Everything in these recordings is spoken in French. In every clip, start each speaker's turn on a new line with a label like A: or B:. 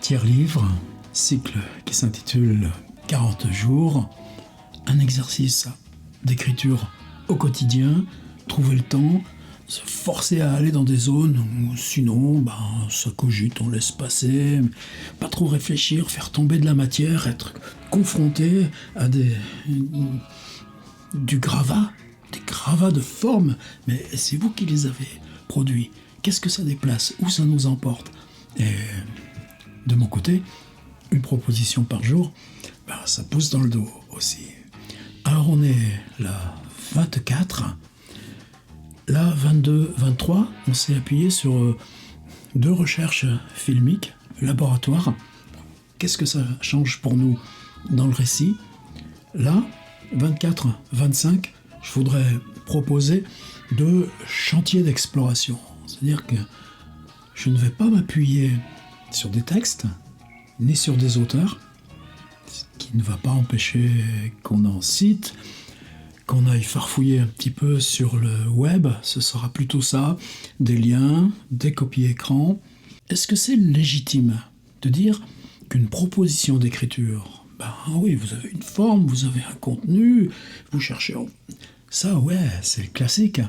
A: Tiers livre, cycle qui s'intitule 40 jours, un exercice d'écriture au quotidien, trouver le temps, se forcer à aller dans des zones où sinon ça cogite, on laisse passer, pas trop réfléchir, faire tomber de la matière, être confronté à du gravat, des gravats de forme, mais c'est vous qui les avez produits. Qu'est-ce que ça déplace? Où ça nous emporte? Et de mon côté, une proposition par jour, ça pousse dans le dos aussi. Alors on est là 24, là 22, 23, on s'est appuyé sur 2 recherches filmiques, laboratoires. Qu'est-ce que ça change pour nous dans le récit? Là, 24, 25, je voudrais proposer 2 chantiers d'exploration. C'est-à-dire que je ne vais pas m'appuyer sur des textes, ni sur des auteurs, ce qui ne va pas empêcher qu'on en cite, qu'on aille farfouiller un petit peu sur le web, ce sera plutôt ça, des liens, des copies écran. Est-ce que c'est légitime de dire qu'une proposition d'écriture, oui, vous avez une forme, vous avez un contenu, vous cherchez... Ça, ouais, c'est le classique.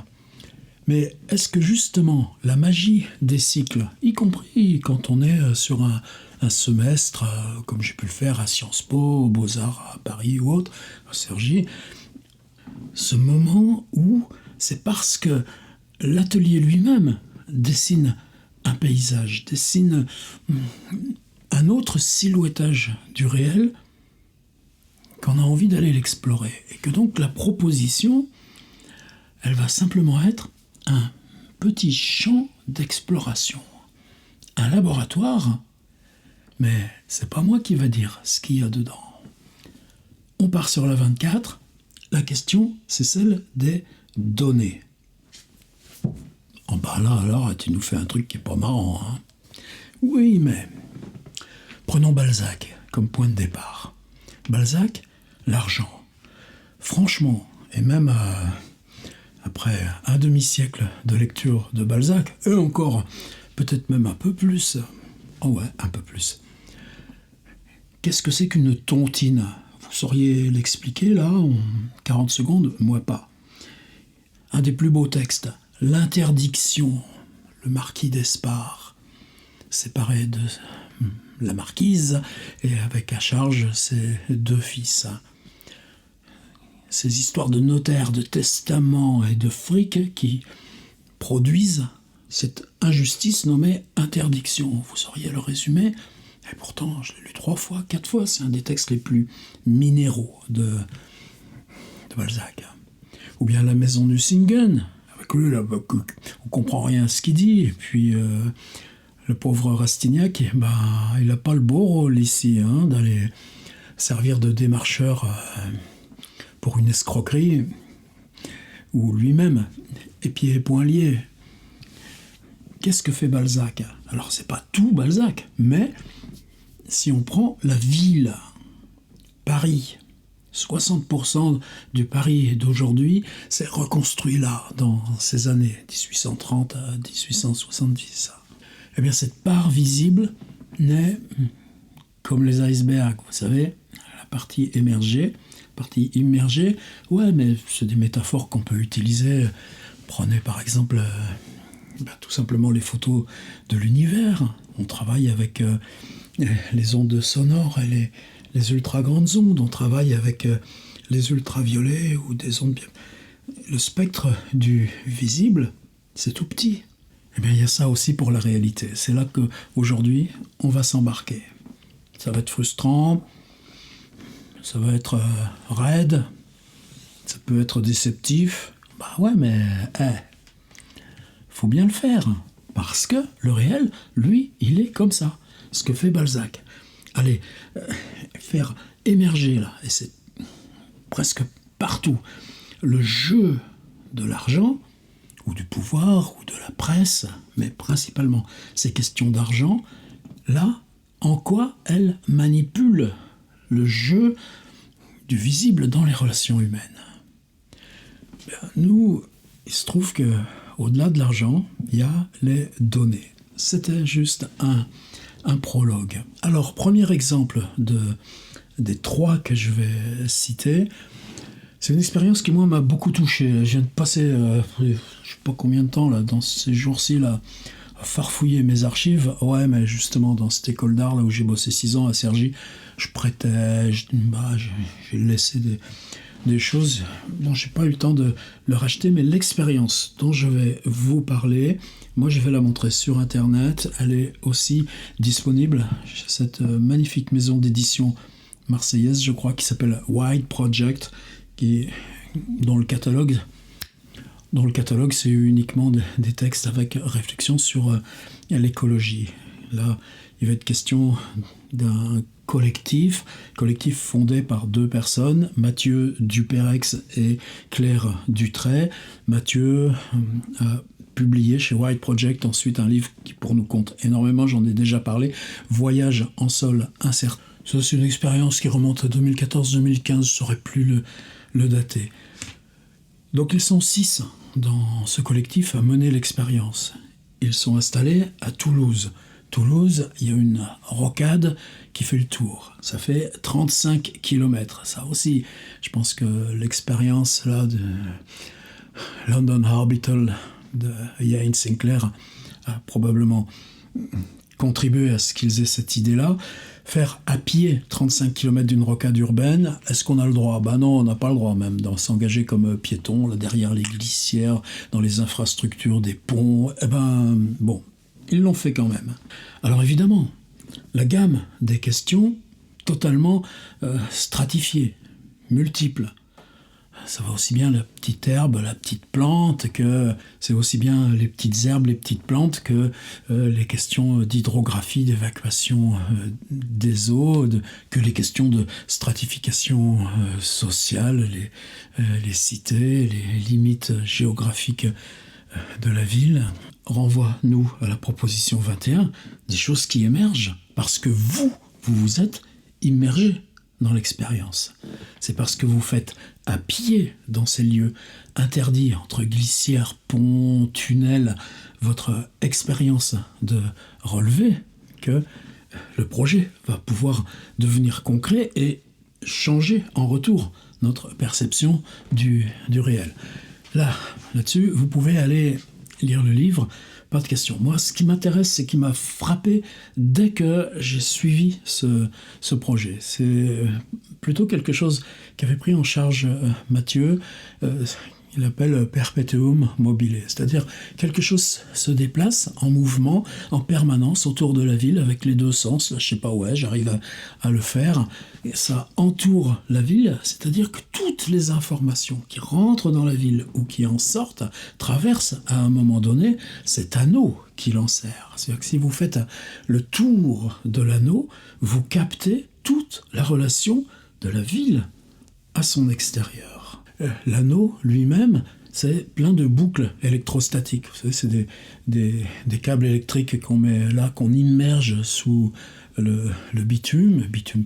A: Mais est-ce que justement la magie des cycles, y compris quand on est sur un semestre, comme j'ai pu le faire à Sciences Po, aux Beaux-Arts à Paris ou autre, à Cergy, ce moment où c'est parce que l'atelier lui-même dessine un paysage, dessine un autre silhouettage du réel, qu'on a envie d'aller l'explorer. Et que donc la proposition, elle va simplement être un petit champ d'exploration, un laboratoire, mais c'est pas moi qui va dire ce qu'il y a dedans. On part sur la 24, la question c'est celle des données. Là alors tu nous fais un truc qui est pas marrant, hein. Oui, mais prenons Balzac comme point de départ. Balzac, l'argent. Franchement, et même après un demi-siècle de lecture de Balzac, et encore, peut-être même un peu plus. Oh ouais, un peu plus. Qu'est-ce que c'est qu'une tontine? Vous sauriez l'expliquer là, en 40 secondes? Moi pas. Un des plus beaux textes, l'interdiction, le marquis d'Espard, séparé de la marquise, et avec à charge ses 2 fils. Ces histoires de notaires, de testaments et de fric qui produisent cette injustice nommée interdiction. Vous sauriez le résumer? Et pourtant, je l'ai lu 3 fois, 4 fois. C'est un des textes les plus minéraux de Balzac. Ou bien La maison du Singen. Avec lui, là, on comprend rien à ce qu'il dit. Et puis, le pauvre Rastignac, il n'a pas le beau rôle ici, d'aller servir de démarcheur pour une escroquerie, où lui-même est pieds et poings liés. Qu'est-ce que fait Balzac? Alors, c'est pas tout Balzac, mais si on prend la ville, Paris, 60% du Paris d'aujourd'hui s'est reconstruit là, dans ces années 1830 à 1870. Eh bien, cette part visible n'est, comme les icebergs, vous savez, la partie émergée, partie immergée. Ouais, mais c'est des métaphores qu'on peut utiliser. Prenez par exemple tout simplement les photos de l'univers. On travaille avec les ondes sonores et les ultra grandes ondes. On travaille avec les ultraviolets ou des ondes... Le spectre du visible, c'est tout petit. Eh bien, il y a ça aussi pour la réalité. C'est là qu'aujourd'hui, on va s'embarquer. Ça va être frustrant, ça va être raide, ça peut être déceptif. Ouais, mais faut bien le faire. Parce que le réel, lui, il est comme ça. Ce que fait Balzac. Allez, faire émerger, là, et c'est presque partout, le jeu de l'argent, ou du pouvoir, ou de la presse, mais principalement ces questions d'argent, là, en quoi elle manipule le jeu du visible dans les relations humaines. Nous, il se trouve que au-delà de l'argent, il y a les données. C'était juste un un prologue. Alors, premier exemple des 3 que je vais citer, c'est une expérience qui, moi, m'a beaucoup touché. Je viens de passer, je ne sais pas combien de temps, là, dans ces jours-ci, là, à farfouiller mes archives. Ouais, mais justement, dans cette école d'art, là où j'ai bossé 6 ans à Cergy, je prêtais, j'ai laissé des choses dont je n'ai pas eu le temps de le racheter, mais l'expérience dont je vais vous parler, moi je vais la montrer sur Internet. Elle est aussi disponible chez cette magnifique maison d'édition marseillaise, je crois, qui s'appelle White Project, dont le catalogue, c'est uniquement des textes avec réflexion sur l'écologie. Là, il va être question d'un collectif fondé par 2 personnes, Mathieu Duperex et Claire Dutray. Mathieu a publié chez White Project ensuite un livre qui pour nous compte énormément, j'en ai déjà parlé, Voyage en sol incertain. Ça, c'est une expérience qui remonte à 2014-2015, je ne saurais plus le dater. Donc ils sont 6 dans ce collectif à mener l'expérience. Ils sont installés à Toulouse. Toulouse, il y a une rocade qui fait le tour. Ça fait 35 km. Ça aussi, je pense que l'expérience là de London Orbital de Iain Sinclair a probablement contribué à ce qu'ils aient cette idée-là. Faire à pied 35 km d'une rocade urbaine, est-ce qu'on a le droit ? Ben non, on n'a pas le droit même de s'engager comme piéton, là, derrière les glissières, dans les infrastructures des ponts. Eh ben, bon, ils l'ont fait quand même. Alors évidemment, la gamme des questions, totalement stratifiée, multiple. Ça va aussi bien la petite herbe, la petite plante, que c'est aussi bien les petites herbes, les petites plantes, que les questions d'hydrographie, d'évacuation des eaux, que les questions de stratification sociale, les cités, les limites géographiques de la ville. Renvoie-nous à la proposition 21, des choses qui émergent, parce que vous êtes immergés dans l'expérience. C'est parce que vous faites à pied dans ces lieux interdits entre glissières, ponts, tunnels, votre expérience de relevé, que le projet va pouvoir devenir concret et changer en retour notre perception du réel. Là-dessus, vous pouvez aller lire le livre, pas de question. Moi, ce qui m'intéresse, c'est qui m'a frappé dès que j'ai suivi ce projet. C'est plutôt quelque chose qu'avait pris en charge Mathieu. Il appelle perpetuum mobile, c'est-à-dire quelque chose se déplace en mouvement, en permanence autour de la ville avec les 2 sens. Là, je sais pas, j'arrive à le faire. Et ça entoure la ville, c'est-à-dire que toutes les informations qui rentrent dans la ville ou qui en sortent traversent à un moment donné cet anneau qui l'enserre. C'est-à-dire que si vous faites le tour de l'anneau, vous captez toute la relation de la ville à son extérieur. L'anneau lui-même, c'est plein de boucles électrostatiques. Vous savez, c'est des câbles électriques qu'on met là, qu'on immerge sous le bitume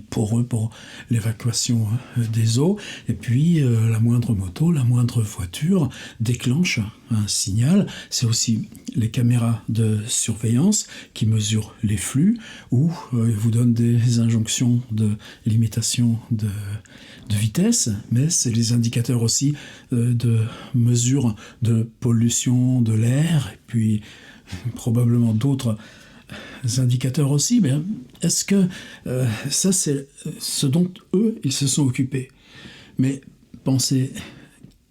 A: poreux pour l'évacuation des eaux. Et puis, la moindre moto, la moindre voiture déclenche un signal. C'est aussi les caméras de surveillance qui mesurent les flux ou vous donnent des injonctions de limitation de vitesse, mais c'est les indicateurs aussi de mesure de pollution de l'air, et puis probablement d'autres indicateurs aussi. Mais est-ce que ça, c'est ce dont eux, ils se sont occupés? Mais pensez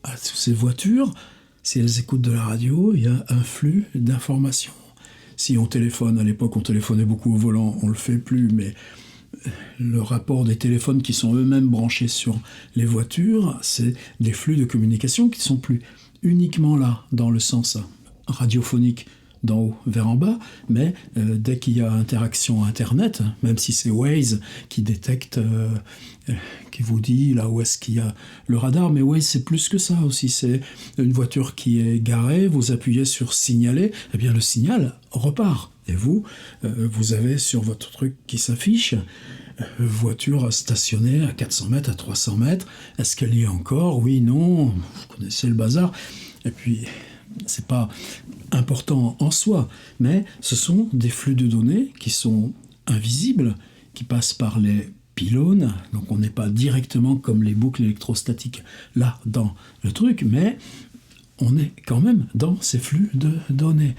A: à ces voitures, si elles écoutent de la radio, il y a un flux d'informations. Si on téléphone, à l'époque on téléphonait beaucoup au volant, on le fait plus, mais le rapport des téléphones qui sont eux-mêmes branchés sur les voitures, c'est des flux de communication qui ne sont plus uniquement là, dans le sens radiophonique, d'en haut vers en bas, mais dès qu'il y a interaction Internet, même si c'est Waze qui détecte, qui vous dit là où est-ce qu'il y a le radar, mais Waze c'est plus que ça aussi, c'est une voiture qui est garée, vous appuyez sur signaler, et bien le signal repart, et vous avez sur votre truc qui s'affiche, voiture stationnée à 400 mètres, à 300 mètres, est-ce qu'elle y est encore? Oui, non, vous connaissez le bazar, et puis c'est pas important en soi, mais ce sont des flux de données qui sont invisible qui passe par les pylônes, donc on n'est pas directement comme les boucles électrostatiques là dans le truc, mais on est quand même dans ces flux de données.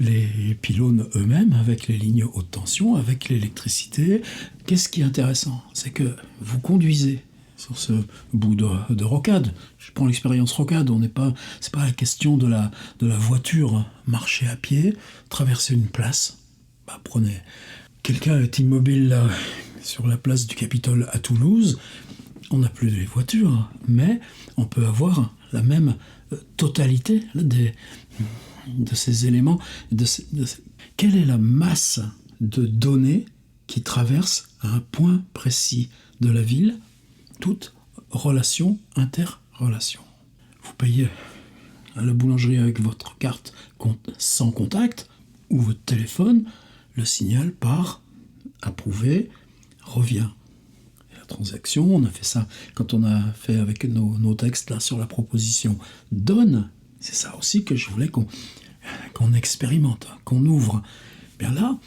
A: Les pylônes eux-mêmes, avec les lignes haute tension, avec l'électricité, qu'est-ce qui est intéressant? C'est que vous conduisez sur ce bout de rocade. Je prends l'expérience rocade, c'est pas la question de la voiture, marcher à pied, traverser une place. Prenez, quelqu'un est immobile là, sur la place du Capitole à Toulouse, on n'a plus les voitures, mais on peut avoir la même totalité de ces éléments. Quelle est la masse de données qui traverse un point précis de la ville? Toute relation, interrelation. Vous payez à la boulangerie avec votre carte sans contact, ou votre téléphone, le signal part, approuvé, revient. Et la transaction, on a fait ça quand on a fait avec nos textes là sur la proposition donne. C'est ça aussi que je voulais qu'on expérimente, qu'on ouvre. Bien là,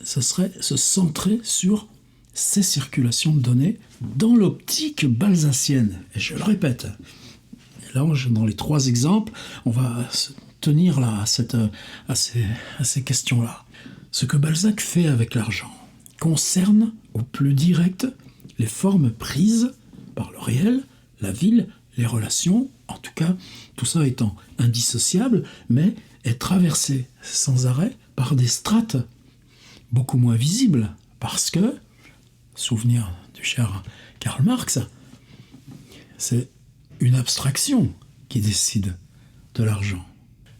A: ce serait se centrer sur ces circulations de données dans l'optique balsacienne. Et je le répète, là, dans les 3 exemples, on va se tenir là à ces questions-là. Ce que Balzac fait avec l'argent concerne au plus direct les formes prises par le réel, la ville, les relations, en tout cas, tout ça étant indissociable, mais est traversé sans arrêt par des strates beaucoup moins visibles, parce que, souvenir du cher Karl Marx, c'est une abstraction qui décide de l'argent.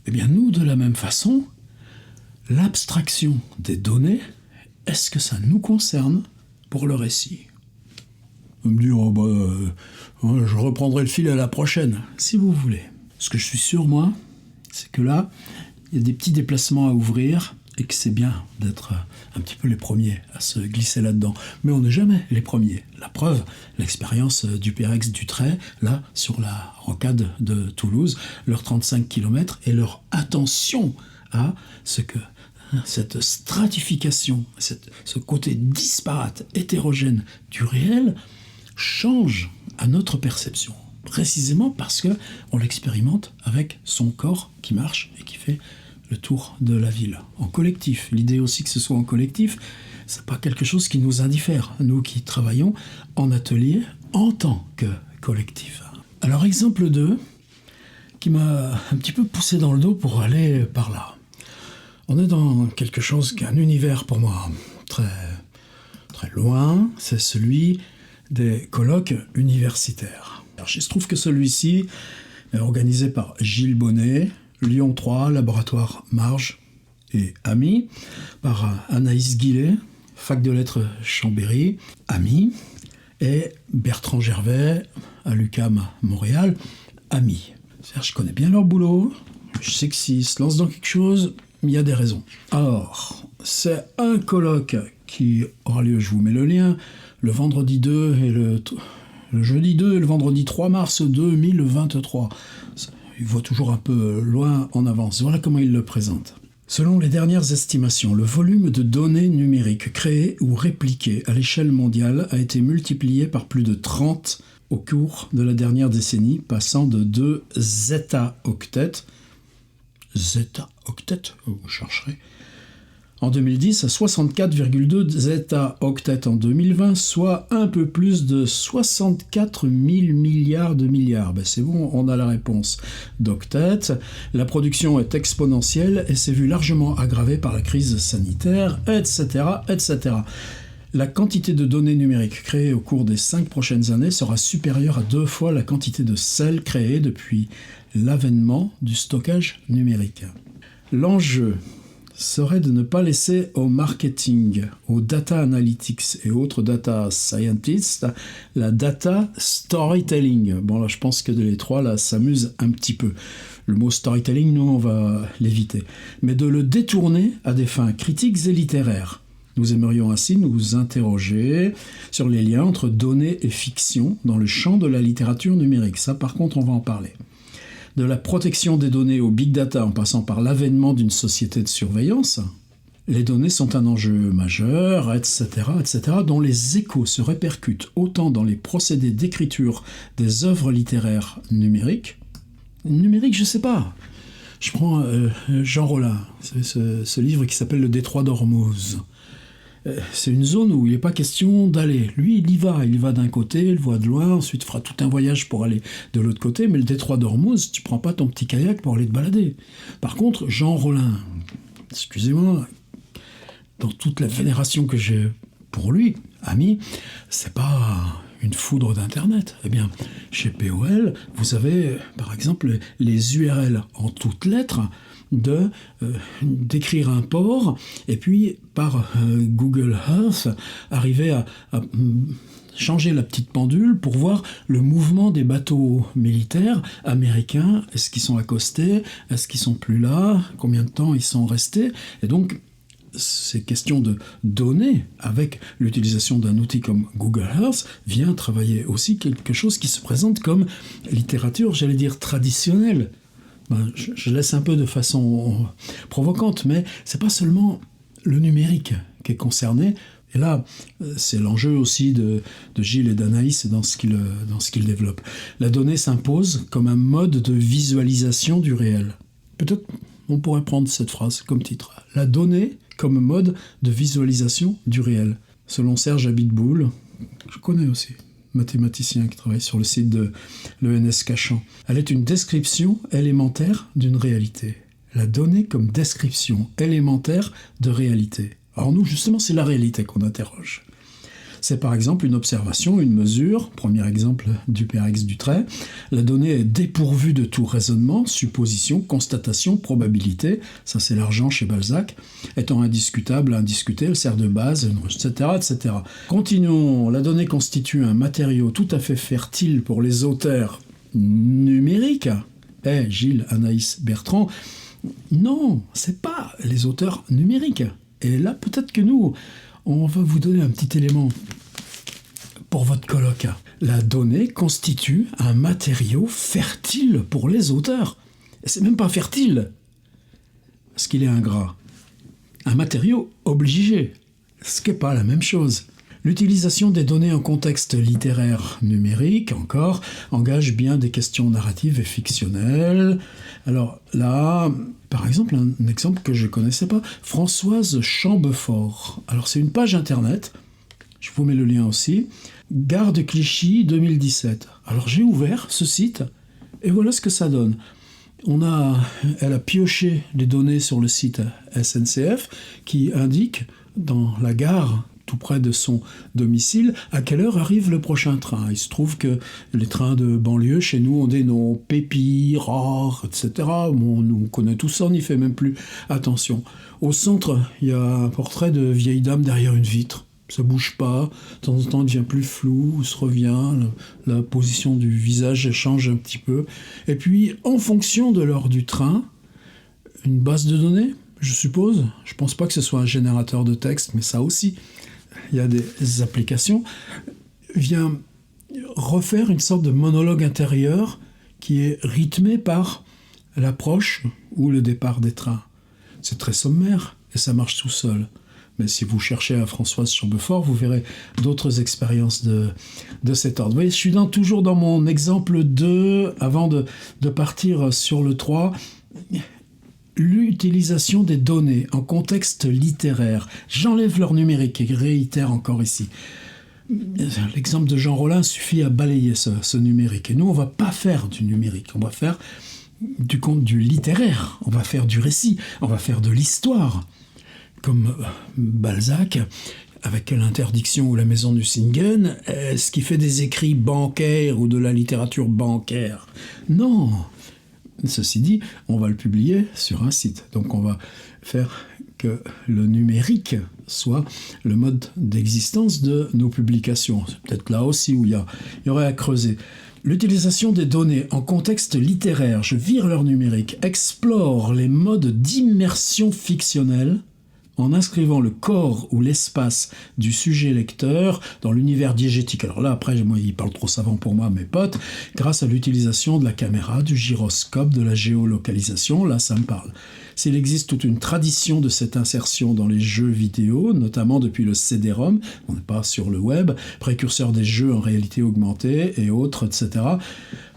A: Eh bien, nous, de la même façon, l'abstraction des données, est-ce que ça nous concerne pour le récit? Vous me dire, je reprendrai le fil à la prochaine, si vous voulez. Ce que je suis sûr, moi, c'est que là, il y a des petits déplacements à ouvrir et que c'est bien d'être un petit peu les premiers à se glisser là-dedans. Mais on n'est jamais les premiers. La preuve, l'expérience du PRX du Trait, là, sur la rocade de Toulouse, leurs 35 km et leur attention à ce que cette stratification, ce côté disparate, hétérogène du réel change à notre perception. Précisément parce qu'on l'expérimente avec son corps qui marche et qui fait le tour de la ville. En collectif. L'idée aussi que ce soit en collectif, c'est pas quelque chose qui nous indiffère. Nous qui travaillons en atelier en tant que collectif. Alors exemple 2, qui m'a un petit peu poussé dans le dos pour aller par là. On est dans quelque chose qui est un univers pour moi très, très loin, c'est celui des colloques universitaires. Alors, il se trouve que celui-ci est organisé par Gilles Bonnet, Lyon 3, Laboratoire Marge et Amis, par Anaïs Guillet, Fac de Lettres Chambéry, Amis, et Bertrand Gervais, à l'UQAM Montréal, Amis. C'est-à-dire, je connais bien leur boulot, je sais que s'ils se lancent dans quelque chose, il y a des raisons. Alors, c'est un colloque qui aura lieu, je vous mets le lien, le vendredi 2 et le jeudi 2 et le vendredi 3 mars 2023. Il voit toujours un peu loin en avance. Voilà comment il le présente. Selon les dernières estimations, le volume de données numériques créées ou répliquées à l'échelle mondiale a été multiplié par plus de 30 au cours de la dernière décennie, passant de 2 zeta-octets, vous chercherez, en 2010 à 64,2 zeta-octets en 2020, soit un peu plus de 64 000 milliards de milliards. C'est bon, on a la réponse d'octets. La production est exponentielle et s'est vue largement aggravée par la crise sanitaire, etc., etc. La quantité de données numériques créées au cours des 5 prochaines années sera supérieure à 2 fois la quantité de celles créées depuis l'avènement du stockage numérique. L'enjeu serait de ne pas laisser au marketing, aux data analytics et autres data scientists la data storytelling. Bon là je pense que les trois là s'amusent un petit peu. Le mot storytelling, nous on va l'éviter. Mais de le détourner à des fins critiques et littéraires. Nous aimerions ainsi nous interroger sur les liens entre données et fiction dans le champ de la littérature numérique. Ça par contre on va en parler. De la protection des données au big data en passant par l'avènement d'une société de surveillance, Les données sont un enjeu majeur, etc., etc., dont les échos se répercutent autant dans les procédés d'écriture des œuvres littéraires numériques. Numérique, je sais pas. Je prends Jean Rollin, ce livre qui s'appelle Le Détroit d'Ormuz. C'est une zone où il n'est pas question d'aller. Lui, il y va d'un côté, il le voit de loin, ensuite fera tout un voyage pour aller de l'autre côté, mais le détroit d'Ormuz, tu prends pas ton petit kayak pour aller te balader. Par contre, Jean Rollin, excusez-moi, dans toute la vénération que j'ai pour lui, ami, c'est pas une foudre d'Internet. Eh bien, chez POL, vous avez, par exemple, les URL en toutes lettres d'écrire un port, et puis par Google Earth, arriver à changer la petite pendule pour voir le mouvement des bateaux militaires américains. Est-ce qu'ils sont accostés? Est-ce qu'ils sont plus là? Combien de temps ils sont restés? Et donc, ces questions de données, avec l'utilisation d'un outil comme Google Earth, vient travailler aussi quelque chose qui se présente comme littérature, j'allais dire, traditionnelle. Je laisse un peu de façon provocante, mais c'est pas seulement le numérique qui est concerné. Et là, c'est l'enjeu aussi de Gilles et d'Anaïs dans ce qu'ils développent. La donnée s'impose comme un mode de visualisation du réel. Peut-être on pourrait prendre cette phrase comme titre. La donnée comme mode de visualisation du réel. Selon Serge Abitboul, je connais aussi, mathématicien qui travaille sur le site de l'ENS Cachan. Elle est une description élémentaire d'une réalité. La donnée comme description élémentaire de réalité. Alors nous, justement, c'est la réalité qu'on interroge. C'est par exemple une observation, une mesure, premier exemple du PRX du trait. La donnée est dépourvue de tout raisonnement, supposition, constatation, probabilité. Ça, c'est l'argent chez Balzac. Étant indiscutable, indiscutée, elle sert de base, etc., etc. Continuons. La donnée constitue un matériau tout à fait fertile pour les auteurs numériques. Gilles, Anaïs, Bertrand. Non, c'est pas les auteurs numériques. Et là, peut-être que nous, on va vous donner un petit élément pour votre colloque. La donnée constitue un matériau fertile pour les auteurs. Et c'est même pas fertile, parce qu'il est ingrat. Un matériau obligé, ce qui n'est pas la même chose. L'utilisation des données en contexte littéraire numérique, encore, engage bien des questions narratives et fictionnelles. Alors là, par exemple, un exemple que je ne connaissais pas, Françoise Chambefort. Alors c'est une page internet, je vous mets le lien aussi, Gare de Clichy 2017. Alors j'ai ouvert ce site, et voilà ce que ça donne. Elle a pioché les données sur le site SNCF, qui indique dans la gare, tout près de son domicile, à quelle heure arrive le prochain train. Il se trouve que les trains de banlieue, chez nous, ont des noms, Pépi, Rare, etc. Bon, nous, on connaît tout ça, on n'y fait même plus attention. Au centre, il y a un portrait de vieille dame derrière une vitre. Ça bouge pas, de temps en temps, il devient plus flou, se revient, la position du visage change un petit peu. Et puis, en fonction de l'heure du train, une base de données, je suppose. Je pense pas que ce soit un générateur de texte, mais ça aussi, il y a des applications, vient refaire une sorte de monologue intérieur qui est rythmé par l'approche ou le départ des trains. C'est très sommaire et ça marche tout seul. Mais si vous cherchez à Françoise Chambefort, vous verrez d'autres expériences de cet ordre. Vous voyez, je suis toujours dans mon exemple 2, avant de partir sur le 3. L'utilisation des données en contexte littéraire. J'enlève leur numérique et réitère encore ici. L'exemple de Jean Rollin suffit à balayer ce numérique. Et nous, on ne va pas faire du numérique, on va faire du littéraire, on va faire du récit, on va faire de l'histoire. Comme Balzac, avec l'interdiction ou la maison du Singen, est-ce qu'il fait des écrits bancaires ou de la littérature bancaire? Non. Ceci dit, on va le publier sur un site. Donc on va faire que le numérique soit le mode d'existence de nos publications. C'est peut-être là aussi où il y aurait à creuser. L'utilisation des données en contexte littéraire, je vire leur numérique, explore les modes d'immersion fictionnelle en inscrivant le corps ou l'espace du sujet lecteur dans l'univers diégétique. Alors là, après, moi, il parle trop savant pour moi, mes potes, grâce à l'utilisation de la caméra, du gyroscope, de la géolocalisation, là, ça me parle. S'il existe toute une tradition de cette insertion dans les jeux vidéo, notamment depuis le CD-ROM, on n'est pas sur le web, précurseur des jeux en réalité augmentée et autres, etc.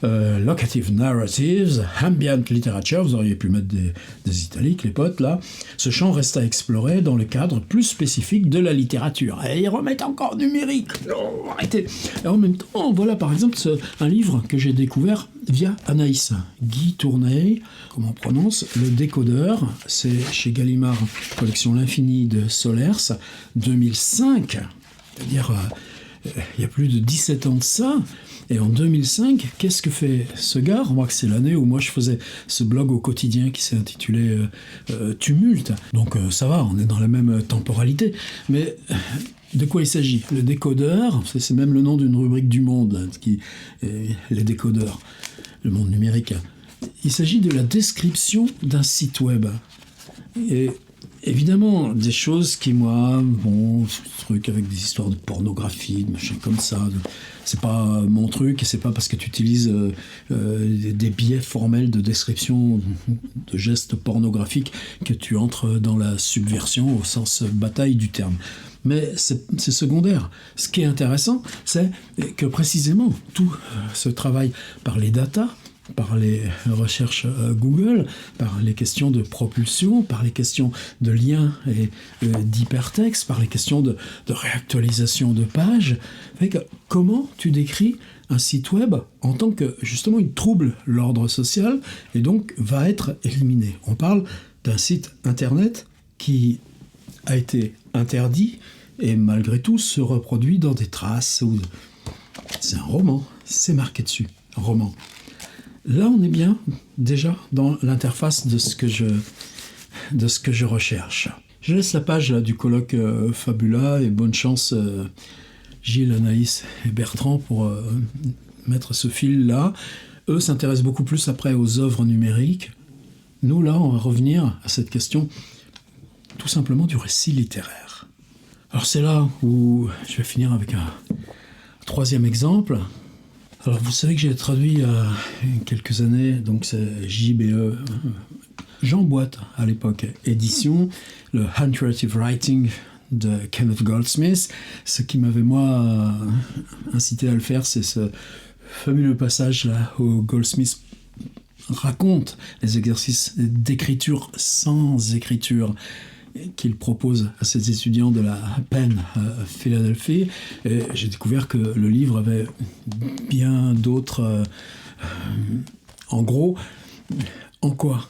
A: Locative narratives, ambient literature, vous auriez pu mettre des italiques, les potes, là. Ce champ reste à explorer dans le cadre plus spécifique de la littérature. Et ils remettent encore numérique. Non, arrêtez. Et en même temps, voilà par exemple un livre que j'ai découvert via Anaïs. Guy Tournay, comment on prononce, Le Décodeur. C'est chez Gallimard, collection L'Infini de Solers, 2005. C'est-à-dire, il y a plus de 17 ans de ça. Et en 2005, qu'est-ce que fait ce gars ? On voit que c'est l'année où moi je faisais ce blog au quotidien qui s'est intitulé Tumulte. Donc ça va, on est dans la même temporalité. Mais de quoi il s'agit ? Le décodeur, c'est même le nom d'une rubrique du Monde, les décodeurs, le monde numérique. Il s'agit de la description d'un site web. Et évidemment, des choses qui, moi, bon, ce truc avec des histoires de pornographie, de machin comme ça, c'est pas mon truc, et c'est pas parce que tu utilises des biais formels de description de gestes pornographiques que tu entres dans la subversion au sens bataille du terme. Mais c'est secondaire. Ce qui est intéressant, c'est que précisément tout ce travail par les data, par les recherches Google, par les questions de propulsion, par les questions de liens et d'hypertexte, par les questions de réactualisation de pages. Fait que, comment tu décris un site web en tant que, justement, il trouble l'ordre social et donc va être éliminé. On parle d'un site internet qui a été interdit et malgré tout se reproduit dans des traces. C'est un roman, c'est marqué dessus, un roman. Là, on est bien déjà dans l'interface de ce que je recherche. Je laisse la page là, du colloque Fabula et bonne chance Gilles, Anaïs et Bertrand pour mettre ce fil-là. Eux s'intéressent beaucoup plus après aux œuvres numériques. Nous, là, on va revenir à cette question tout simplement du récit littéraire. Alors c'est là où je vais finir avec un troisième exemple. Alors vous savez que j'ai traduit il y a quelques années, donc c'est JBE, Jean Boite à l'époque, édition, le Handcreative Writing de Kenneth Goldsmith. Ce qui m'avait moi incité à le faire, c'est ce fabuleux passage là où Goldsmith raconte les exercices d'écriture sans écriture qu'il propose à ses étudiants de la Penn Philadelphie. Et j'ai découvert que le livre avait bien d'autres... en gros, en quoi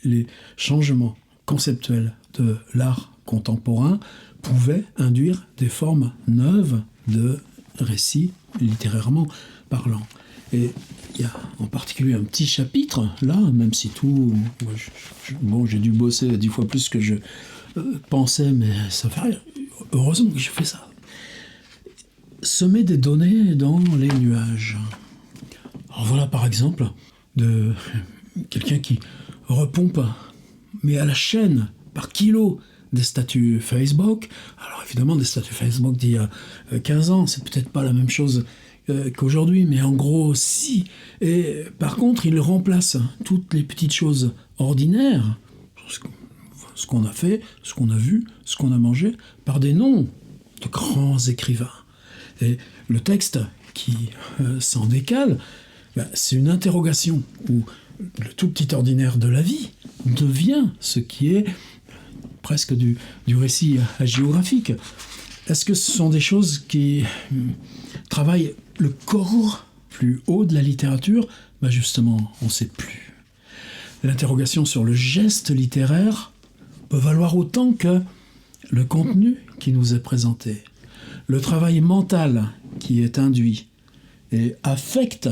A: les changements conceptuels de l'art contemporain pouvaient induire des formes neuves de récits littérairement parlant. Et il y a en particulier un petit chapitre, là, même si tout... Bon, j'ai dû bosser 10 fois plus que je pensais, mais ça fait rien. Heureusement que j'ai fait ça. Semer des données dans les nuages. Alors voilà, par exemple, de quelqu'un qui repompe, mais à la chaîne, par kilo, des statuts Facebook. Alors évidemment, des statuts Facebook d'il y a 15 ans, c'est peut-être pas la même chose qu'aujourd'hui, mais en gros, si. Et par contre, il remplace toutes les petites choses ordinaires, ce qu'on a fait, ce qu'on a vu, ce qu'on a mangé, par des noms de grands écrivains. Et le texte qui s'en décale, c'est une interrogation où le tout petit ordinaire de la vie devient ce qui est presque du récit hagiographique. Est-ce que ce sont des choses qui travaillent le corps plus haut de la littérature ? Justement, on ne sait plus. L'interrogation sur le geste littéraire peut valoir autant que le contenu qui nous est présenté. Le travail mental qui est induit et affecte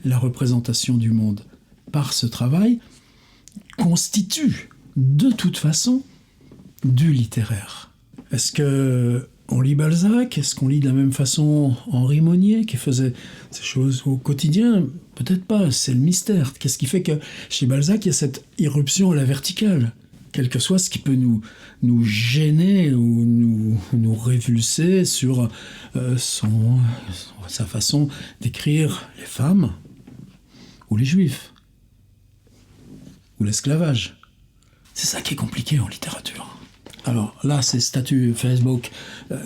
A: la représentation du monde par ce travail constitue de toute façon du littéraire. Est-ce qu'on lit Balzac ? Est-ce qu'on lit de la même façon Henri Monnier qui faisait ces choses au quotidien ? Peut-être pas, c'est le mystère. Qu'est-ce qui fait que chez Balzac, il y a cette irruption à la verticale ? quel que soit ce qui peut nous gêner ou nous révulser sur sa façon d'écrire les femmes ou les juifs ou l'esclavage. C'est ça qui est compliqué en littérature. Alors là, c'est statut Facebook.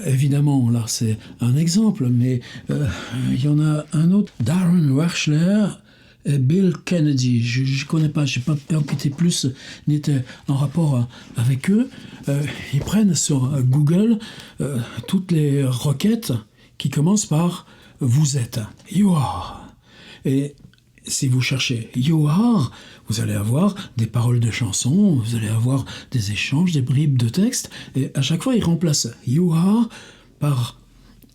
A: Évidemment, là, c'est un exemple, mais il y en a un autre. Darren Wersler et Bill Kennedy. Je ne connais pas, je n'ai pas enquêté plus, ni été en rapport avec eux. Ils prennent sur Google toutes les requêtes qui commencent par « vous êtes »,« you are ». Et si vous cherchez « you are », vous allez avoir des paroles de chansons, vous allez avoir des échanges, des bribes de texte, et à chaque fois, ils remplacent « you are » par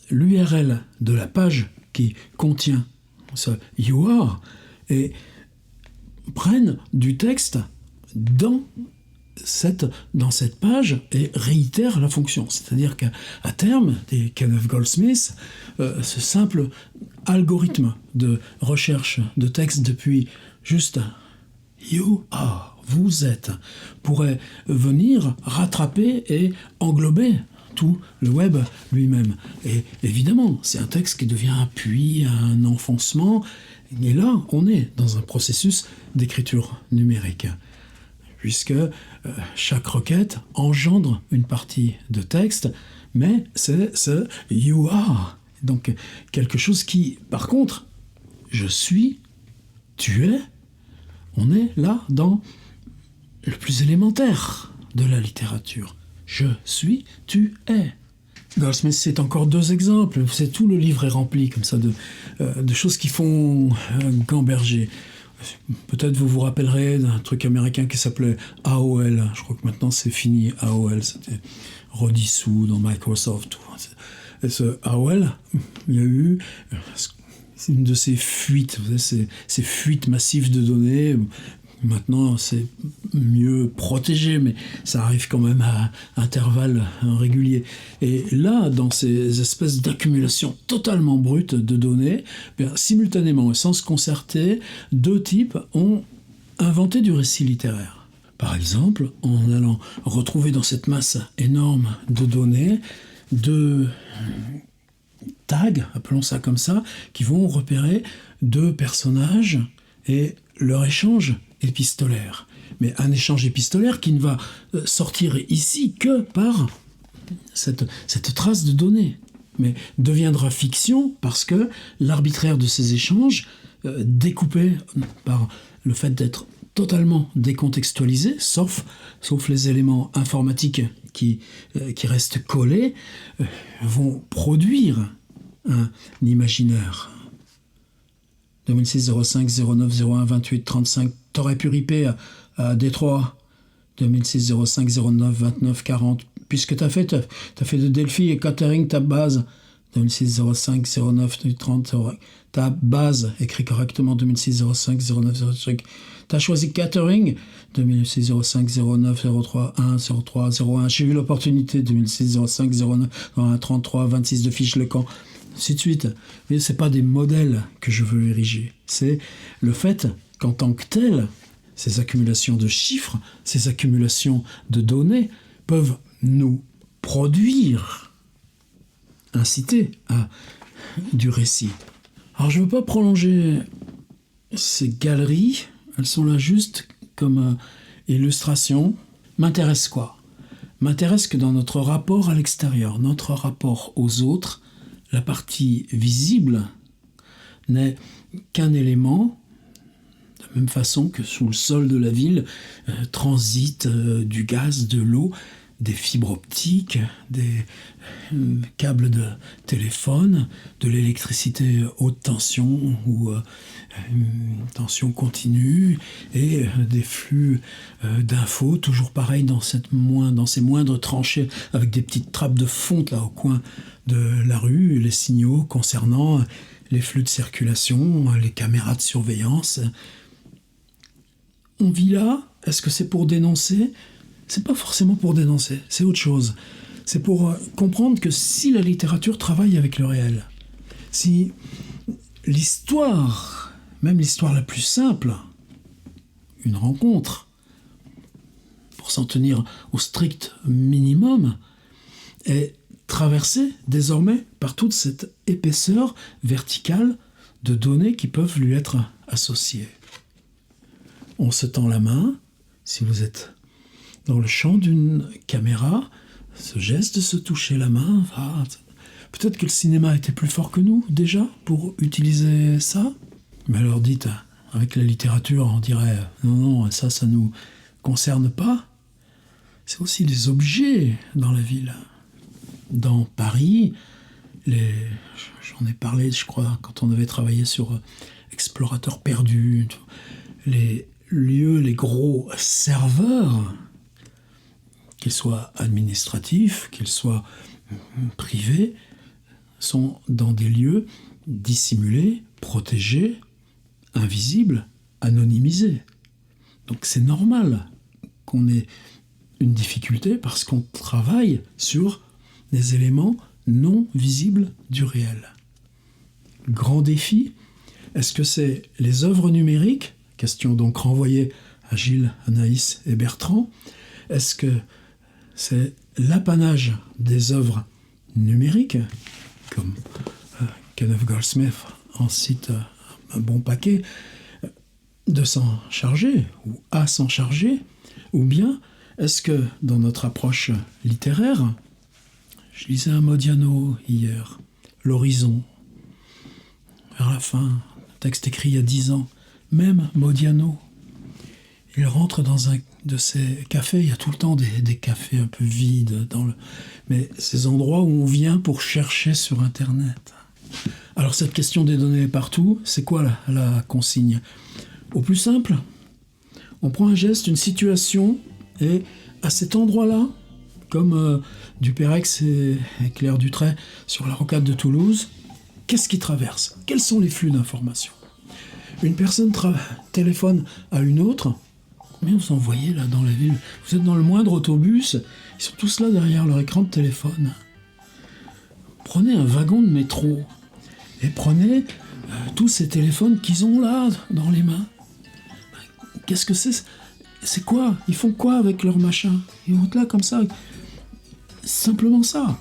A: l'URL de la page qui contient ce « you are », et prennent du texte dans cette page et réitèrent la fonction. C'est-à-dire qu'à terme, des Kenneth Goldsmith, ce simple algorithme de recherche de texte depuis juste « you are », vous êtes, pourrait venir rattraper et englober tout le web lui-même. Et évidemment, c'est un texte qui devient un puits, un enfoncement. Et là, on est dans un processus d'écriture numérique, puisque chaque requête engendre une partie de texte, mais c'est ce « you are ». Donc quelque chose qui, par contre, je suis, tu es, on est là dans le plus élémentaire de la littérature. Je suis, tu es. Goldsmith, c'est encore 2 exemples. C'est tout le livre est rempli comme ça de choses qui font gamberger. Peut-être vous vous rappellerez d'un truc américain qui s'appelait AOL. Je crois que maintenant c'est fini. AOL, c'était redissous dans Microsoft. Et ce AOL, il y a eu une de ces fuites, vous savez, ces fuites massives de données. Maintenant, c'est mieux protégé, mais ça arrive quand même à intervalles réguliers. Et là, dans ces espèces d'accumulation totalement brute de données, simultanément et sans se concerter, 2 types ont inventé du récit littéraire. Par exemple, en allant retrouver dans cette masse énorme de données 2 tags, appelons ça comme ça, qui vont repérer 2 personnages et leur échange épistolaire. Mais un échange épistolaire qui ne va sortir ici que par cette trace de données, mais deviendra fiction parce que l'arbitraire de ces échanges, découpé par le fait d'être totalement décontextualisé, sauf les éléments informatiques qui restent collés, vont produire un imaginaire. 2006 05 09 01 28 35, t'aurais pu riper à Détroit. 2006 05 09 29 40, puisque t'as fait de Delphi et Catering ta base. 2006 05 09 30, ta base écrit correctement. 2006 05 09 05, t'as choisi Catering. 2006 05 09 03 1 03 01, j'ai eu l'opportunité. 2006 05 09 01 33 26 de fiche le camp. Ainsi de suite. Mais ce n'est pas des modèles que je veux ériger. C'est le fait qu'en tant que tel, ces accumulations de chiffres, ces accumulations de données peuvent nous produire, inciter à du récit. Alors je ne veux pas prolonger ces galeries, elles sont là juste comme illustration. M'intéresse quoi ? M'intéresse que dans notre rapport à l'extérieur, notre rapport aux autres, la partie visible n'est qu'un élément, de la même façon que sous le sol de la ville transite du gaz, de l'eau, des fibres optiques, des câbles de téléphone, de l'électricité haute tension ou tension continue, et des flux d'infos, toujours pareil dans ces moindres tranchées, avec des petites trappes de fonte là au coin de la rue, les signaux concernant les flux de circulation, les caméras de surveillance. On vit là, est-ce que c'est pour dénoncer ? C'est pas forcément pour dénoncer, c'est autre chose. C'est pour comprendre que si la littérature travaille avec le réel, si l'histoire, même l'histoire la plus simple, une rencontre, pour pour s'en tenir au strict minimum, est traversé désormais par toute cette épaisseur verticale de données qui peuvent lui être associées. On se tend la main, si vous êtes dans le champ d'une caméra, ce geste de se toucher la main va... Peut-être que le cinéma était plus fort que nous, déjà, pour utiliser ça. Mais alors dites, avec la littérature, on dirait « Non, ça nous concerne pas ». C'est aussi les objets dans la ville. Dans Paris, j'en ai parlé, je crois, quand on avait travaillé sur Explorateur perdu, les lieux, les gros serveurs, qu'ils soient administratifs, qu'ils soient privés, sont dans des lieux dissimulés, protégés, invisibles, anonymisés. Donc c'est normal qu'on ait une difficulté parce qu'on travaille sur des éléments non visibles du réel. Grand défi, est-ce que c'est les œuvres numériques? Question donc renvoyée à Gilles, Anaïs et Bertrand. Est-ce que c'est l'apanage des œuvres numériques, comme Kenneth Goldsmith en cite un bon paquet, de s'en charger, ou à s'en charger, ou bien est-ce que dans notre approche littéraire, je lisais un Modiano hier, L'Horizon, vers la fin, un texte écrit il y a 10 ans, même Modiano, il rentre dans un de ces cafés, il y a tout le temps des cafés un peu vides, mais ces endroits où on vient pour chercher sur Internet. Alors cette question des données partout, c'est quoi la consigne? Au plus simple, on prend un geste, une situation, et à cet endroit-là, comme Duperrex et Claire Dutray sur la rocade de Toulouse, qu'est-ce qui traverse? Quels sont les flux d'informations? Une personne téléphone à une autre. Combien vous en voyez là dans la ville? Vous êtes dans le moindre autobus, ils sont tous là derrière leur écran de téléphone. Prenez un wagon de métro et prenez tous ces téléphones qu'ils ont là dans les mains. Qu'est-ce que c'est? C'est quoi? Ils font quoi avec leur machin? Ils vont être là comme ça. Simplement ça.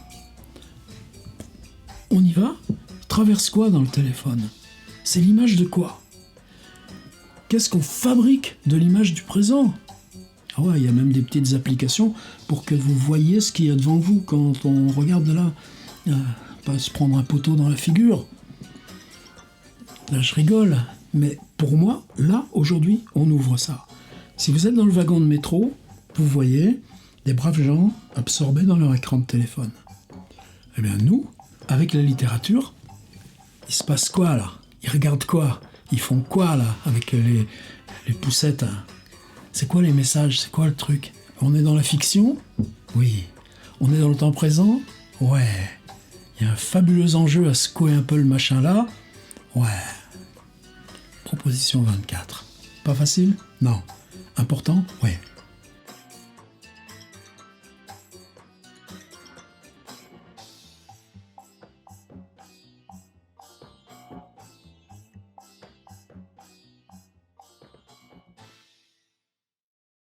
A: On y va? Traverse quoi dans le téléphone? C'est l'image de quoi? Qu'est-ce qu'on fabrique de l'image du présent? Ah ouais, il y a même des petites applications pour que vous voyez ce qu'il y a devant vous quand on regarde de là. Pas se prendre un poteau dans la figure. Là, je rigole. Mais pour moi, là, aujourd'hui, on ouvre ça. Si vous êtes dans le wagon de métro, vous voyez des braves gens absorbés dans leur écran de téléphone. Eh bien, nous, avec la littérature, il se passe quoi, là? Ils regardent quoi? Ils font quoi, là, avec les poussettes? Hein? C'est quoi les messages? C'est quoi le truc? On est dans la fiction? Oui. On est dans le temps présent? Ouais. Il y a un fabuleux enjeu à secouer un peu le machin là? Ouais. Proposition 24. Pas facile? Non. Important? Ouais.